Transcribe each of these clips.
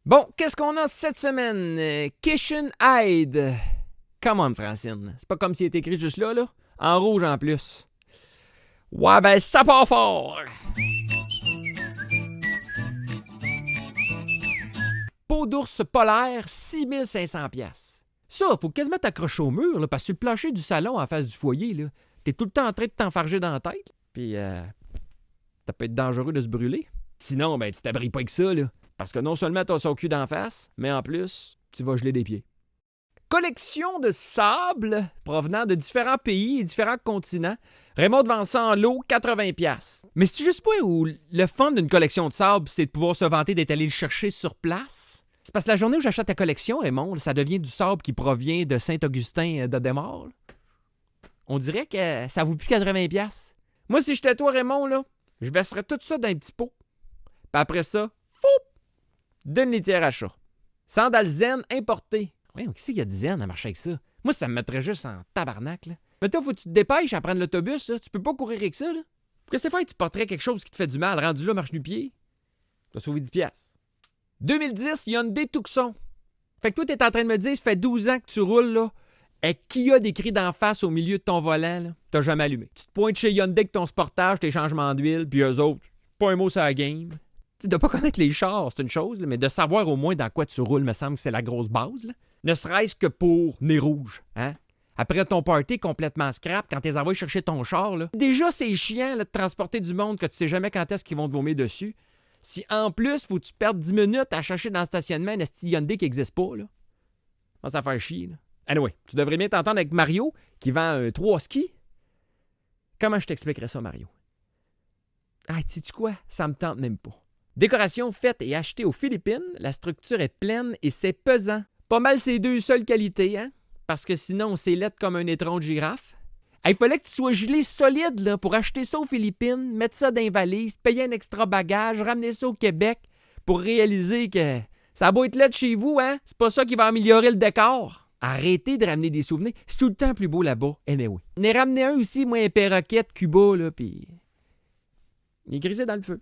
Bon, qu'est-ce qu'on a cette semaine? Kitchen Aid. Come on, Francine. C'est pas comme s'il était écrit juste là, là. En rouge en plus. Ouais, ben ça part fort! Peau d'ours polaire, 6500 $. Ça, faut quasiment t'accrocher au mur, là, parce que sur le plancher du salon en face du foyer, là, t'es tout le temps en train de t'enfarger dans la tête. Puis, ça peut être dangereux de se brûler. Sinon, ben tu t'abris pas avec ça, là. Parce que non seulement t'as son cul d'en face, mais en plus, tu vas geler des pieds. Collection de sable provenant de différents pays et différents continents. Raymond vend ça en lot, 80 $. Mais c'est juste pas où le fun d'une collection de sable, c'est de pouvoir se vanter d'être allé le chercher sur place? C'est parce que la journée où j'achète ta collection, Raymond, ça devient du sable qui provient de Saint-Augustin de Desmaures. On dirait que ça vaut plus 80 $. Moi, si j'étais toi, Raymond, là, je verserais tout ça dans un petit pot. Puis après ça, fou! D'une litière à chat. Sandales zen importées. Oui, qui c'est qu'il y a du zen à marcher avec ça? Moi, ça me mettrait juste en tabarnak, là. Mais toi, faut que tu te dépêches à prendre l'autobus, là. Tu peux pas courir avec ça, là. Pourquoi c'est fait que tu porterais quelque chose qui te fait du mal? Rendu là, marche du pied. Tu vas sauver 10 $. 2010, Hyundai Tucson. Fait que toi, t'es en train de me dire, ça fait 12 ans que tu roules, là, et qui a décrit d'en face au milieu de ton volant, là? T'as jamais allumé. Tu te pointes chez Hyundai avec ton Sportage, tes changements d'huile, puis eux autres, pas un mot sur la game. Tu sais, de pas connaître les chars, c'est une chose, là, mais de savoir au moins dans quoi tu roules, me semble que c'est la grosse base, là. Ne serait-ce que pour nez rouge, hein? Après ton party complètement scrap, quand t'es envoyé chercher ton char, là, déjà c'est chiant là, de transporter du monde que tu sais jamais quand est-ce qu'ils vont te vomir dessus. Si en plus, faut que tu perdes 10 minutes à chercher dans le stationnement un esti Hyundai qui n'existe pas, là. Ça va faire chier, là. Anyway, tu devrais bien t'entendre avec Mario, qui vend 3 skis. Comment je t'expliquerais ça, Mario? Ah, sais-tu quoi? Ça me tente même pas. Décoration faite et achetée aux Philippines, la structure est pleine et c'est pesant. Pas mal ces deux seules qualités, hein? Parce que sinon, c'est laid comme un étron de girafe. Il fallait que tu sois gelé solide là, pour acheter ça aux Philippines, mettre ça dans les valises, payer un extra bagage, ramener ça au Québec pour réaliser que ça a beau être laid chez vous, hein? C'est pas ça qui va améliorer le décor. Arrêtez de ramener des souvenirs. C'est tout le temps plus beau là-bas. Anyway. On est ramené un aussi, moi, un perroquet de Cuba, là, pis il est grisé dans le feu.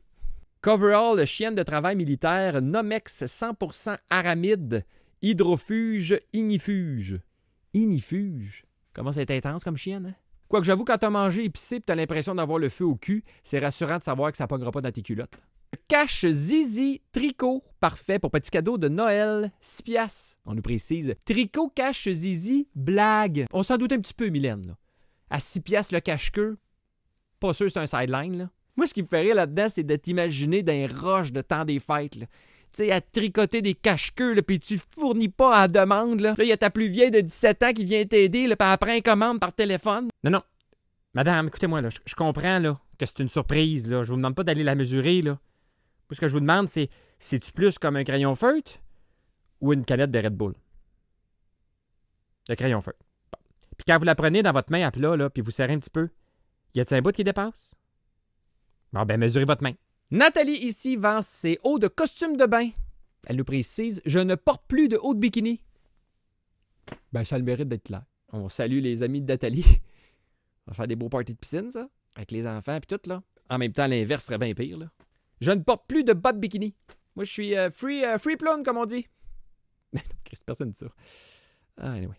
Coverall, chienne de travail militaire, Nomex 100% aramide, hydrofuge, ignifuge. Ignifuge? Comment c'est intense comme chienne, hein? Quoique j'avoue, quand t'as mangé épicé et t'as l'impression d'avoir le feu au cul, c'est rassurant de savoir que ça pognera pas dans tes culottes. Cache Zizi tricot, parfait pour petit cadeau de Noël, 6 $. On nous précise, tricot cache Zizi, blague. On s'en doute un petit peu, Mylène, là. À 6 $ le cache-queue, pas sûr c'est un sideline, là. Moi, ce qui me fait rire là-dedans, c'est de t'imaginer dans les roches de temps des fêtes, là. Tu sais, à tricoter des cache-queues, là, puis tu fournis pas à la demande, là. Là, il y a ta plus vieille de 17 ans qui vient t'aider, là, puis elle prend une commande par téléphone. Non. Madame, écoutez-moi, là, je comprends, là, que c'est une surprise, là. Je vous demande pas d'aller la mesurer, là. Tout ce que je vous demande, c'est-tu plus comme un crayon feutre ou une canette de Red Bull? Le crayon feutre. Bon. Puis quand vous la prenez dans votre main à plat, là, puis vous serrez un petit peu, y a-t-il un bout qui dépasse? Bon, ben, mesurez votre main. Nathalie, ici, vend ses hauts de costume de bain. Elle nous précise, je ne porte plus de haut de bikini. Ben, ça a le mérite d'être clair. On salue les amis de Nathalie. On va faire des beaux parties de piscine, ça, avec les enfants et tout, là. En même temps, l'inverse serait bien pire, là. Je ne porte plus de bas de bikini. Moi, je suis free plone, comme on dit. Mais non, Chris, personne dit ça. Ah, anyway.